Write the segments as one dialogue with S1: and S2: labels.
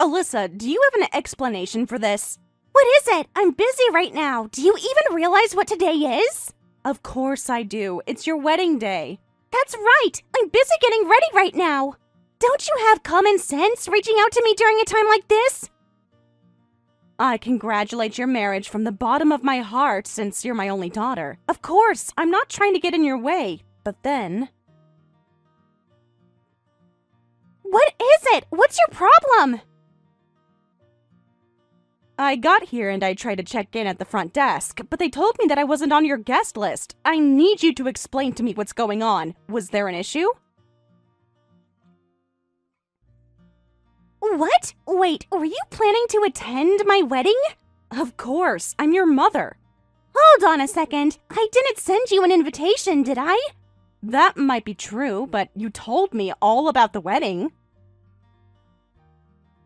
S1: Alyssa, do you have an explanation for this? What is it? I'm busy right now. Do you even realize what today is? Of course I do. It's your wedding day. That's right. I'm busy getting ready right now. Don't you have common sense reaching out to me during a time like this? I congratulate your marriage from the bottom of my heart since you're my only daughter. Of course, I'm not trying to get in your way, but then... What is it? What's your problem? I got here and I tried to check in at the front desk, but they told me that I wasn't on your guest list. I need you to explain to me what's going on. Was there an issue? What? Wait, were you planning to attend my wedding? Of course, I'm your mother. Hold on a second. I didn't send you an invitation, did I? That might be true, but you told me all about the wedding.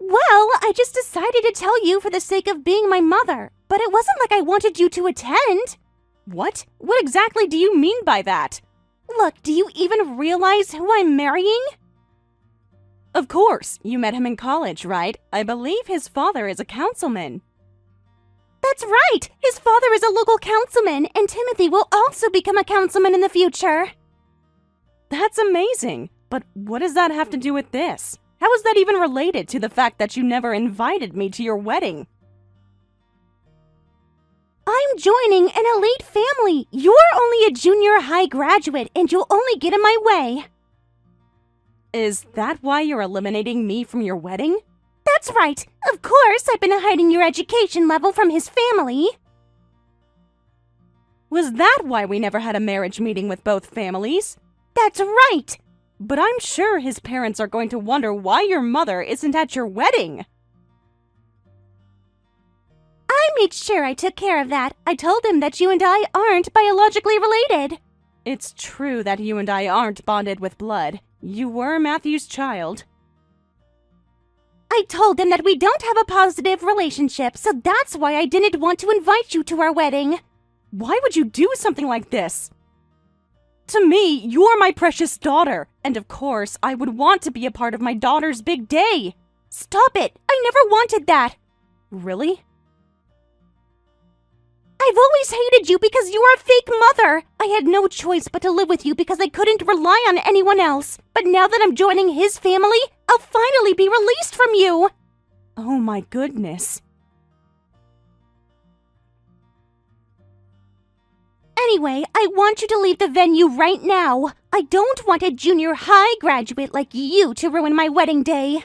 S1: Well, I just decided to tell you for the sake of being my mother, but it wasn't like I wanted you to attend. What? What exactly do you mean by that? Look, do you even realize who I'm marrying? Of course, you met him in college, right? I believe his father is a councilman. That's right! His father is a local councilman, and Timothy will also become a councilman in the future. That's amazing, but what does that have to do with this? How is that even related to the fact that you never invited me to your wedding? I'm joining an elite family. You're only a junior high graduate, and you'll only get in my way. Is that why you're eliminating me from your wedding? That's right. Of course, I've been hiding your education level from his family. Was that why we never had a marriage meeting with both families? That's right. But I'm sure his parents are going to wonder why your mother isn't at your wedding. I made sure I took care of that. I told him that you and I aren't biologically related. It's true that you and I aren't bonded with blood. You were Matthew's child. I told him that we don't have a positive relationship, so that's why I didn't want to invite you to our wedding. Why would you do something like this? To me, you're my precious daughter, and of course, I would want to be a part of my daughter's big day. Stop it! I never wanted that! Really? I've always hated you because you are a fake mother. I had no choice but to live with you because I couldn't rely on anyone else. But now that I'm joining his family, I'll finally be released from you. Oh my goodness. Anyway, I want you to leave the venue right now. I don't want a junior high graduate like you to ruin my wedding day.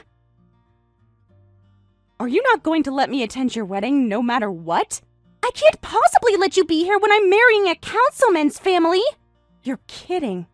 S1: Are you not going to let me attend your wedding no matter what? I can't possibly let you be here when I'm marrying a councilman's family. You're kidding.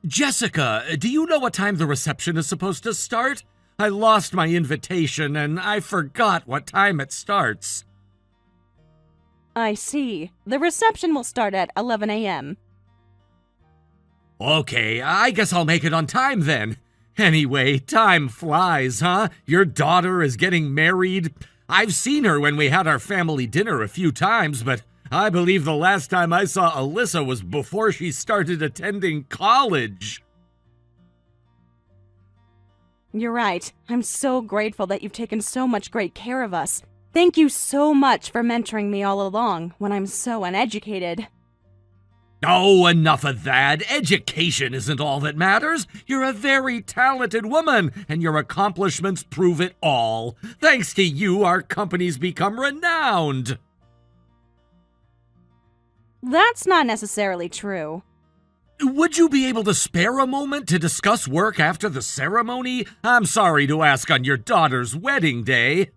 S2: Jessica, do you know what time the reception is supposed to start? I lost my invitation and I forgot what time it starts.
S1: I see. The reception will start at 11 a.m.
S2: Okay, I guess I'll make it on time then. Anyway, time flies, huh? Your daughter is getting married. I've seen her when we had our family dinner a few times, but I believe the last time I saw Alyssa was before she started attending college.
S1: You're right. I'm so grateful that you've taken so much great care of us. Thank you so much for mentoring me all along when I'm so uneducated.
S2: Oh, enough of that. Education isn't all that matters. You're a very talented woman, and your accomplishments prove it all. Thanks to you, our company's become renowned.
S1: That's not necessarily true.
S2: Would you be able to spare a moment to discuss work after the ceremony? I'm sorry to ask on your daughter's wedding day.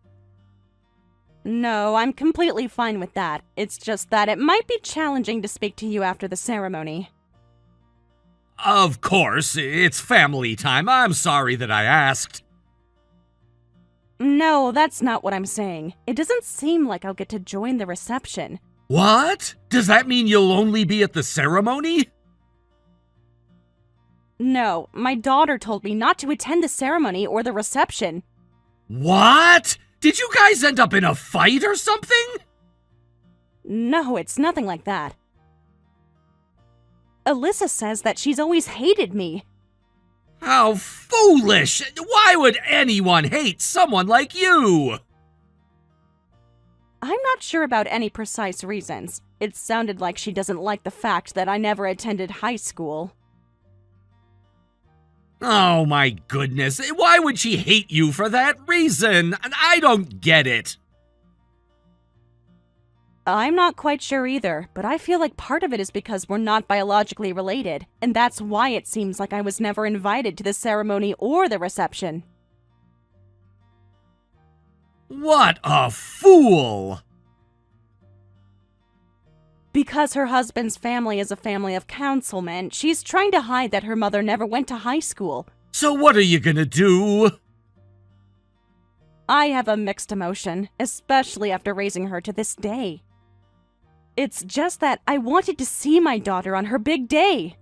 S1: No, I'm completely fine with that. It's just that it might be challenging to speak to you after the ceremony.
S2: Of course, it's family time. I'm sorry that I asked.
S1: No, that's not what I'm saying. It doesn't seem like I'll get to join the reception.
S2: What? Does that mean you'll only be at the ceremony?
S1: No, my daughter told me not to attend the ceremony or the reception.
S2: What? Did you guys end up in a fight or something?
S1: No, it's nothing like that. Alyssa says that she's always hated me.
S2: How foolish! Why would anyone hate someone like you?
S1: I'm not sure about any precise reasons. It sounded like she doesn't like the fact that I never attended high school.
S2: Oh my goodness, why would she hate you for that reason? I don't get it.
S1: I'm not quite sure either, but I feel like part of it is because we're not biologically related, and that's why it seems like I was never invited to the ceremony or the reception.
S2: What a fool!
S1: Because her husband's family is a family of councilmen, she's trying to hide that her mother never went to high school.
S2: So what are you gonna do?
S1: I have a mixed emotion, especially after raising her to this day. It's just that I wanted to see my daughter on her big day.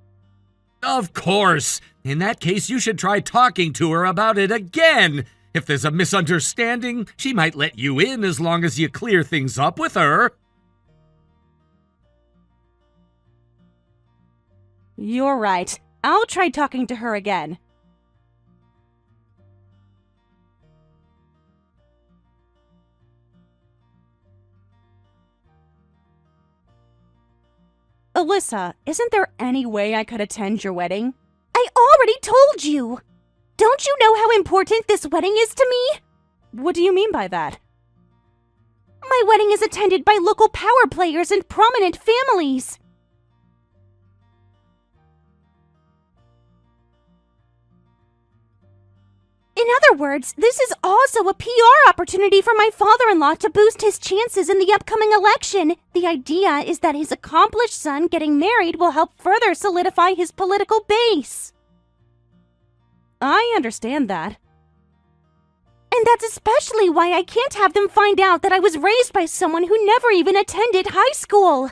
S2: Of course! In that case, you should try talking to her about it again. If there's a misunderstanding, she might let you in as long as you clear things up with her.
S1: You're right. I'll try talking to her again. Alyssa, isn't there any way I could attend your wedding? I already told you! Don't you know how important this wedding is to me? What do you mean by that? My wedding is attended by local power players and prominent families. In other words, this is also a PR opportunity for my father-in-law to boost his chances in the upcoming election. The idea is that his accomplished son getting married will help further solidify his political base. I understand that. And that's especially why I can't have them find out that I was raised by someone who never even attended high school.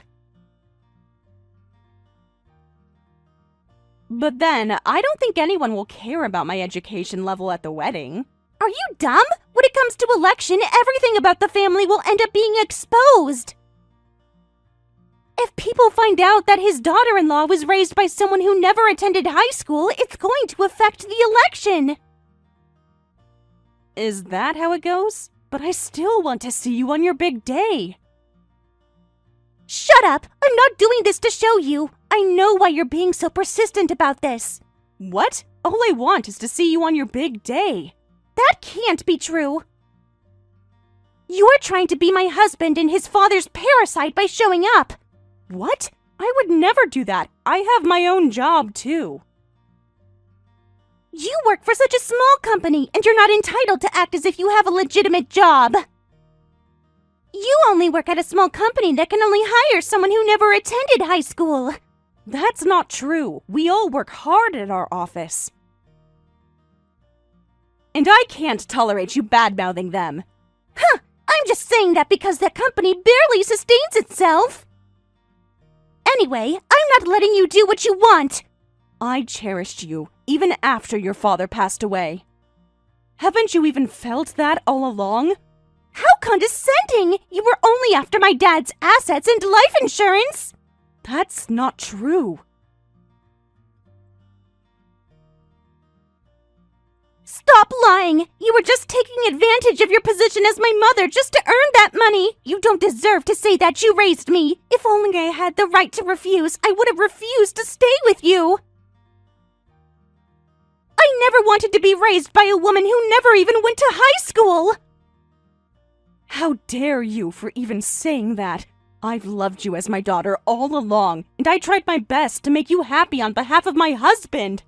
S1: But then, I don't think anyone will care about my education level at the wedding. Are you dumb? When it comes to election, everything about the family will end up being exposed. If people find out that his daughter-in-law was raised by someone who never attended high school, it's going to affect the election. Is that how it goes? But I still want to see you on your big day. Shut up! I'm not doing this to show you. I know why you're being so persistent about this. What? All I want is to see you on your big day. That can't be true. You're trying to be my husband and his father's parasite by showing up. What? I would never do that. I have my own job, too. You work for such a small company, and you're not entitled to act as if you have a legitimate job. You only work at a small company that can only hire someone who never attended high school. That's not true. We all work hard at our office. And I can't tolerate you bad-mouthing them. Huh! I'm just saying that because that company barely sustains itself. Anyway, I'm not letting you do what you want. I cherished you, even after your father passed away. Haven't you even felt that all along? How condescending! You were only after my dad's assets and life insurance! That's not true. Stop lying! You were just taking advantage of your position as my mother just to earn that money! You don't deserve to say that you raised me! If only I had the right to refuse, I would have refused to stay with you! I never wanted to be raised by a woman who never even went to high school! How dare you for even saying that? I've loved you as my daughter all along, and I tried my best to make you happy on behalf of my husband.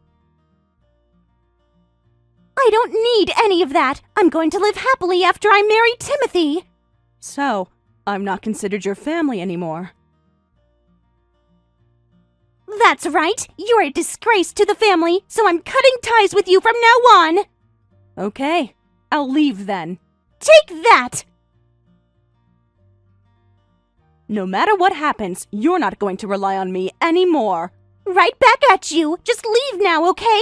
S1: I don't need any of that. I'm going to live happily after I marry Timothy. So, I'm not considered your family anymore. That's right. You're a disgrace to the family, so I'm cutting ties with you from now on. Okay, I'll leave then. Take that! No matter what happens, you're not going to rely on me anymore. Right back at you. Just leave now, okay?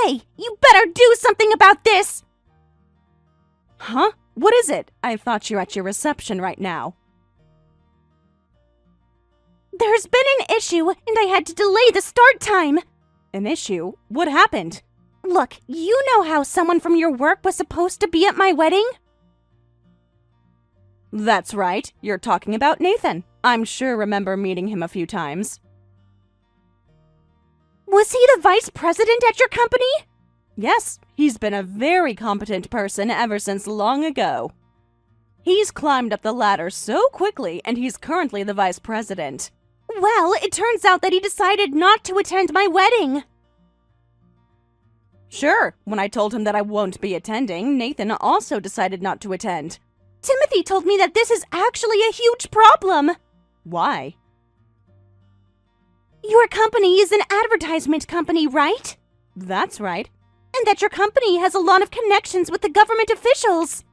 S1: Hey, you better do something about this! Huh? What is it? I thought you're at your reception right now. There's been an issue, and I had to delay the start time. An issue? What happened? Look, you know how someone from your work was supposed to be at my wedding? That's right. You're talking about Nathan. I'm sure remember meeting him a few times. Was he the vice president at your company? Yes, he's been a very competent person ever since long ago. He's climbed up the ladder so quickly, and he's currently the vice president. Well, it turns out that he decided not to attend my wedding. Sure, when I told him that I won't be attending, Nathan also decided not to attend. Timothy told me that this is actually a huge problem. Why? Your company is an advertisement company, right? That's right. And that your company has a lot of connections with the government officials.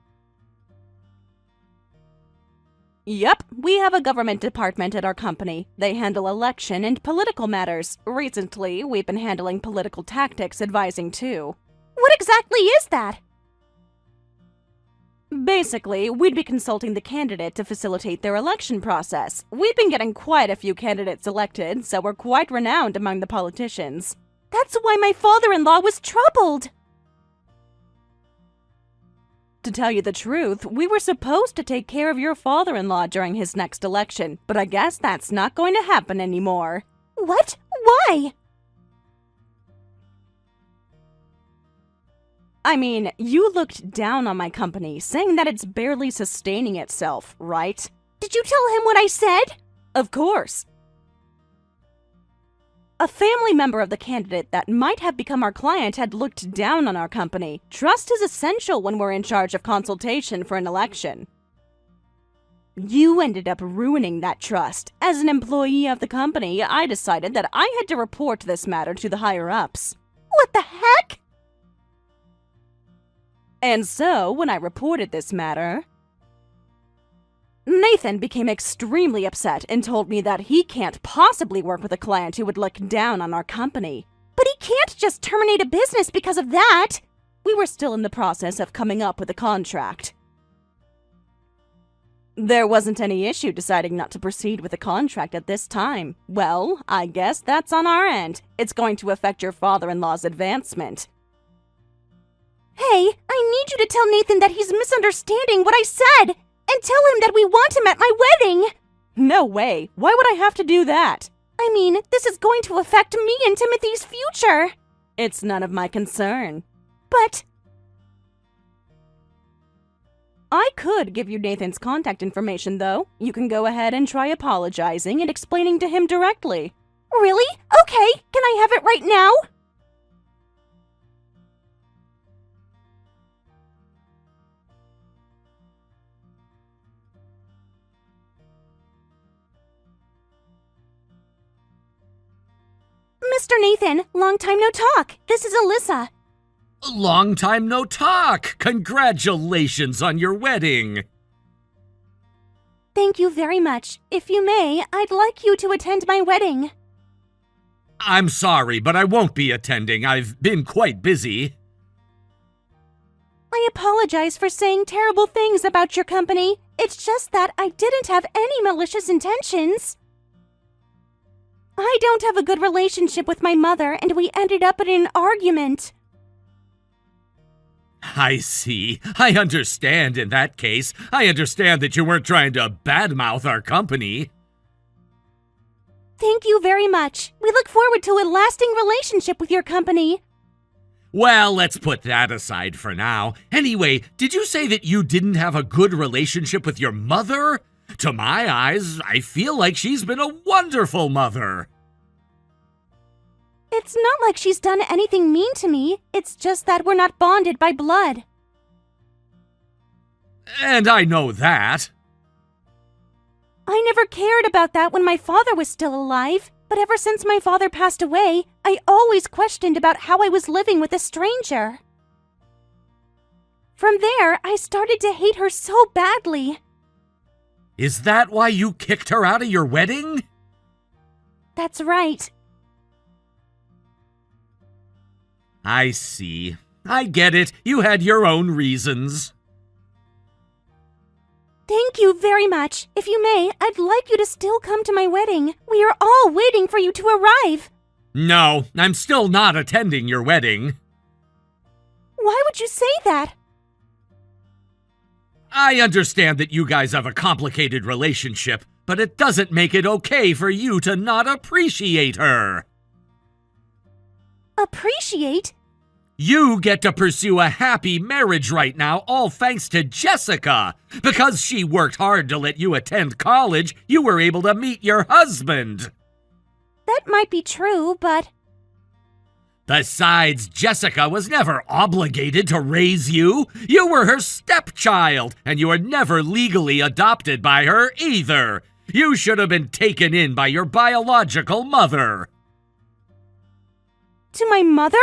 S1: Yep, we have a government department at our company. They handle election and political matters. Recently, we've been handling political tactics advising too. What exactly is that? Basically, we'd be consulting the candidate to facilitate their election process. We've been getting quite a few candidates elected, so we're quite renowned among the politicians. That's why my father-in-law was troubled. To tell you the truth, we were supposed to take care of your father-in-law during his next election, but I guess that's not going to happen anymore. What? Why? I mean, you looked down on my company, saying that it's barely sustaining itself, right? Did you tell him what I said? Of course. A family member of the candidate that might have become our client had looked down on our company. Trust is essential when we're in charge of consultation for an election. You ended up ruining that trust. As an employee of the company, I decided that I had to report this matter to the higher-ups. What the heck? And so, when I reported this matter, Nathan became extremely upset and told me that he can't possibly work with a client who would look down on our company. But he can't just terminate a business because of that! We were still in the process of coming up with a contract. There wasn't any issue deciding not to proceed with the contract at this time. Well, I guess that's on our end. It's going to affect your father-in-law's advancement. Hey, I need you to tell Nathan that he's misunderstanding what I said, and tell him that we want him at my wedding! No way. Why would I have to do that? I mean, this is going to affect me and Timothy's future. It's none of my concern. But I could give you Nathan's contact information, though. You can go ahead and try apologizing and explaining to him directly. Really? Okay, can I have it right now? Mr. Nathan, long time no talk. This is Alyssa.
S2: Long time no talk! Congratulations on your wedding!
S1: Thank you very much. If you may, I'd like you to attend my wedding.
S2: I'm sorry, but I won't be attending. I've been quite busy.
S1: I apologize for saying terrible things about your company. It's just that I didn't have any malicious intentions. I don't have a good relationship with my mother, and we ended up in an argument.
S2: I see. I understand in that case. I understand that you weren't trying to badmouth our company.
S1: Thank you very much. We look forward to a lasting relationship with your company.
S2: Well, let's put that aside for now. Anyway, did you say that you didn't have a good relationship with your mother? To my eyes, I feel like she's been a wonderful mother.
S1: It's not like she's done anything mean to me. It's just that we're not bonded by blood.
S2: And I know that.
S1: I never cared about that when my father was still alive. But ever since my father passed away, I always questioned about how I was living with a stranger. From there, I started to hate her so badly.
S2: Is that why you kicked her out of your wedding?
S1: That's right.
S2: I see. I get it. You had your own reasons.
S1: Thank you very much. If you may, I'd like you to still come to my wedding. We are all waiting for you to arrive.
S2: No, I'm still not attending your wedding.
S1: Why would you say that?
S2: I understand that you guys have a complicated relationship, but it doesn't make it okay for you to not appreciate her.
S1: Appreciate?
S2: You get to pursue a happy marriage right now, all thanks to Jessica. Because she worked hard to let you attend college, you were able to meet your husband.
S1: That might be true, but...
S2: Besides, Jessica was never obligated to raise you. You were her stepchild, and you were never legally adopted by her either. You should have been taken in by your biological mother.
S1: To my mother?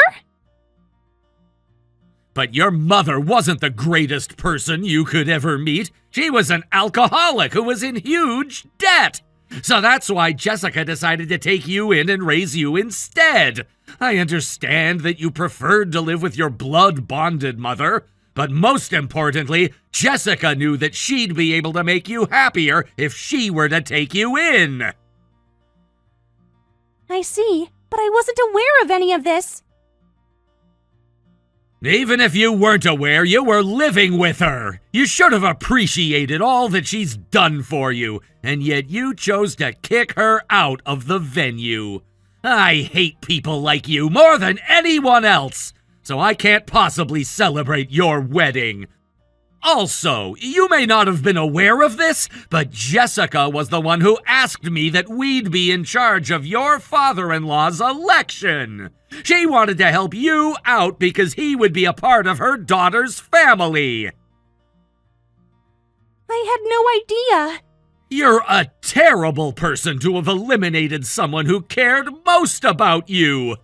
S2: But your mother wasn't the greatest person you could ever meet. She was an alcoholic who was in huge debt. So that's why Jessica decided to take you in and raise you instead. I understand that you preferred to live with your blood-bonded mother, but most importantly, Jessica knew that she'd be able to make you happier if she were to take you in.
S1: I see, but I wasn't aware of any of this.
S2: Even if you weren't aware, you were living with her. You should have appreciated all that she's done for you, and yet you chose to kick her out of the venue. I hate people like you more than anyone else, so I can't possibly celebrate your wedding. Also, you may not have been aware of this, but Jessica was the one who asked me that we'd be in charge of your father-in-law's election. She wanted to help you out because he would be a part of her daughter's family.
S1: I had no idea.
S2: You're a terrible person to have eliminated someone who cared most about you.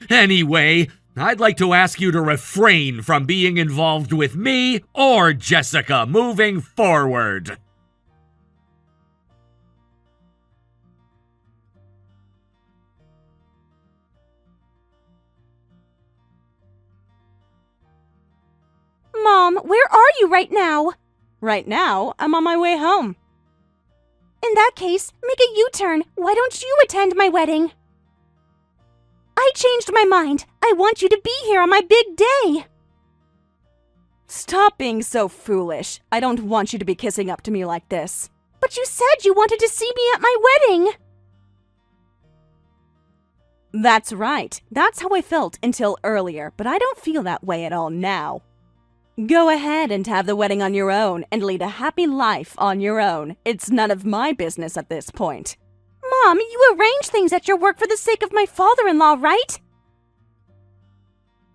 S2: Anyway, I'd like to ask you to refrain from being involved with me or Jessica moving forward.
S1: Mom, where are you right now? Right now, I'm on my way home. In that case, make a U-turn. Why don't you attend my wedding? I changed my mind. I want you to be here on my big day. Stop being so foolish. I don't want you to be kissing up to me like this. But you said you wanted to see me at my wedding. That's right. That's how I felt until earlier, but I don't feel that way at all now. Go ahead and have the wedding on your own and lead a happy life on your own. It's none of my business at this point. Mom, you arrange things at your work for the sake of my father-in-law, right?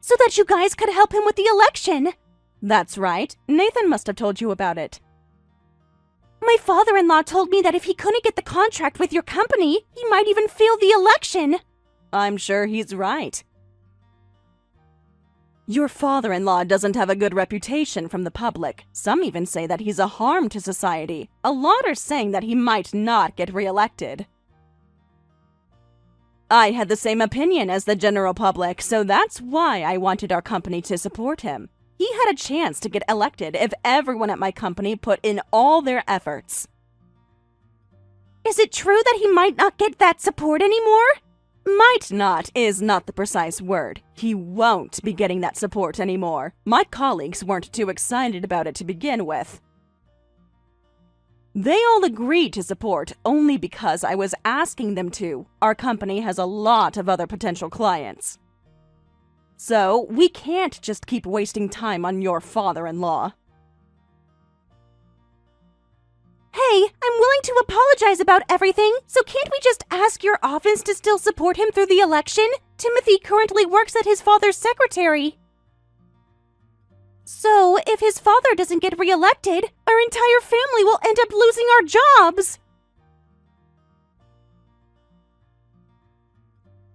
S1: So that you guys could help him with the election. That's right. Nathan must have told you about it. My father-in-law told me that if he couldn't get the contract with your company, he might even fail the election. I'm sure he's right. Your father-in-law doesn't have a good reputation from the public. Some even say that he's a harm to society. A lot are saying that he might not get reelected. I had the same opinion as the general public, so that's why I wanted our company to support him. He had a chance to get elected if everyone at my company put in all their efforts. Is it true that he might not get that support anymore? Might not is not the precise word. He won't be getting that support anymore. My colleagues weren't too excited about it to begin with. They all agreed to support only because I was asking them to. Our company has a lot of other potential clients. So, we can't just keep wasting time on your father-in-law. Hey, I'm willing to apologize about everything, so can't we just ask your office to still support him through the election? Timothy currently works as his father's secretary. So, if his father doesn't get reelected, our entire family will end up losing our jobs.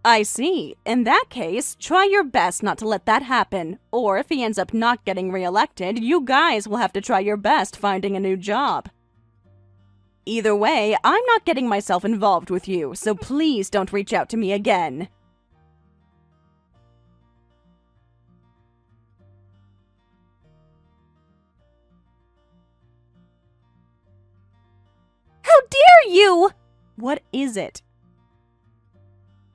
S1: I see. In that case, try your best not to let that happen. Or if he ends up not getting reelected, you guys will have to try your best finding a new job. Either way, I'm not getting myself involved with you, so please don't reach out to me again. How dare you! What is it?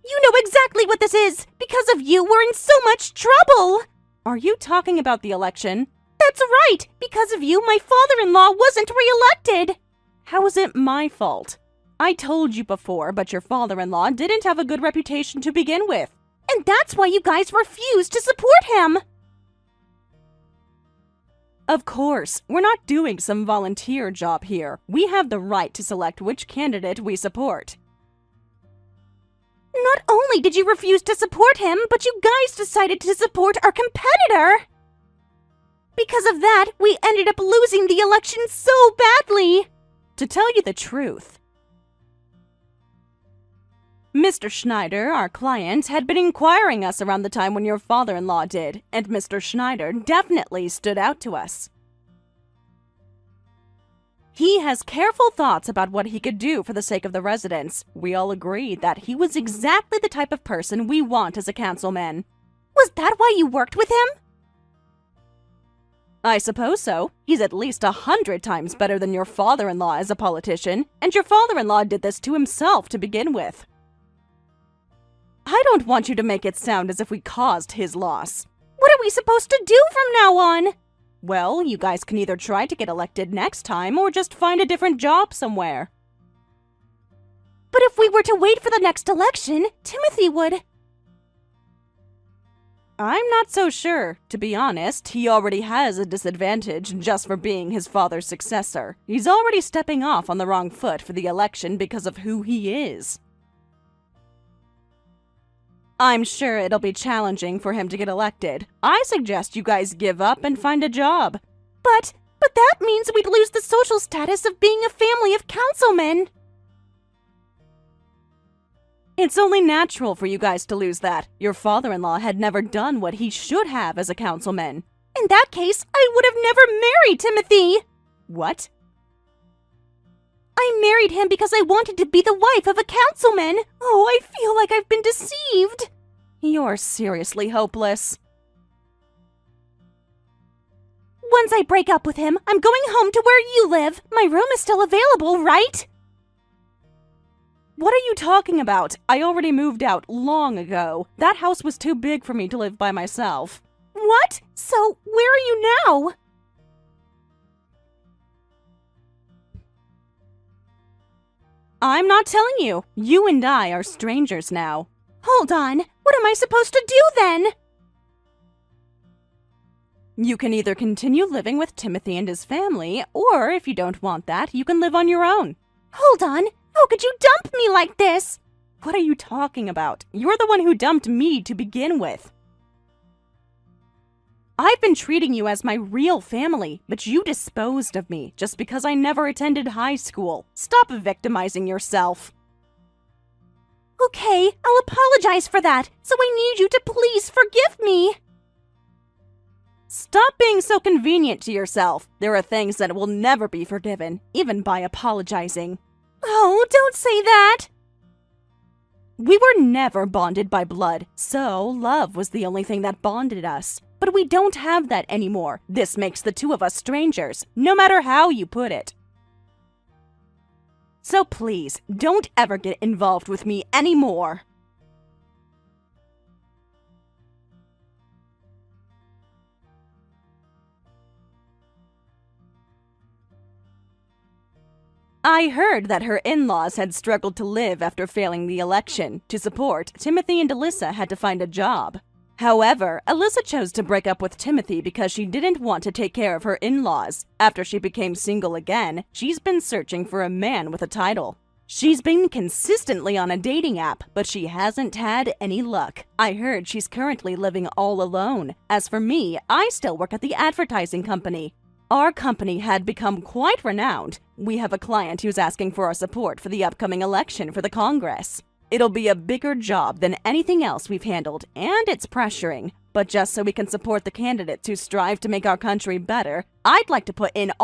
S1: You know exactly what this is! Because of you, we're in so much trouble! Are you talking about the election? That's right! Because of you, my father-in-law wasn't re-elected! How is it my fault? I told you before, but your father-in-law didn't have a good reputation to begin with. And that's why you guys refused to support him! Of course, we're not doing some volunteer job here. We have the right to select which candidate we support. Not only did you refuse to support him, but you guys decided to support our competitor! Because of that, we ended up losing the election so badly! To tell you the truth, Mr. Schneider, our client, had been inquiring us around the time when your father-in-law did, and Mr. Schneider definitely stood out to us. He has careful thoughts about what he could do for the sake of the residents. We all agreed that he was exactly the type of person we want as a councilman. Was that why you worked with him? I suppose so. He's at least 100 times better than your father-in-law as a politician, and your father-in-law did this to himself to begin with. I don't want you to make it sound as if we caused his loss. What are we supposed to do from now on? Well, you guys can either try to get elected next time or just find a different job somewhere. But if we were to wait for the next election, Timothy would... I'm not so sure. To be honest, he already has a disadvantage just for being his father's successor. He's already stepping off on the wrong foot for the election because of who he is. I'm sure it'll be challenging for him to get elected. I suggest you guys give up and find a job. But that means we'd lose the social status of being a family of councilmen. It's only natural for you guys to lose that. Your father-in-law had never done what he should have as a councilman. In that case, I would have never married Timothy. What? I married him because I wanted to be the wife of a councilman. Oh, I feel like I've been deceived. You're seriously hopeless. Once I break up with him, I'm going home to where you live. My room is still available, right? What are you talking about? I already moved out long ago. That house was too big for me to live by myself. What? So, where are you now? I'm not telling you. You and I are strangers now. Hold on. What am I supposed to do then? You can either continue living with Timothy and his family, or if you don't want that, you can live on your own. Hold on. How could you dump me like this? What are you talking about? You're the one who dumped me to begin with. I've been treating you as my real family, but you disposed of me just because I never attended high school. Stop victimizing yourself. Okay, I'll apologize for that, so I need you to please forgive me. Stop being so convenient to yourself. There are things that will never be forgiven, even by apologizing. Oh, don't say that! We were never bonded by blood, so love was the only thing that bonded us. But we don't have that anymore. This makes the two of us strangers, no matter how you put it. So please, don't ever get involved with me anymore. I heard that her in-laws had struggled to live after failing the election. To support, Timothy and Alyssa had to find a job. However, Alyssa chose to break up with Timothy because she didn't want to take care of her in-laws. After she became single again, she's been searching for a man with a title. She's been consistently on a dating app, but she hasn't had any luck. I heard she's currently living all alone. As for me, I still work at the advertising company. Our company had become quite renowned. We have a client who's asking for our support for the upcoming election for the Congress. It'll be a bigger job than anything else we've handled, and it's pressuring. But just so we can support the candidates who strive to make our country better, I'd like to put in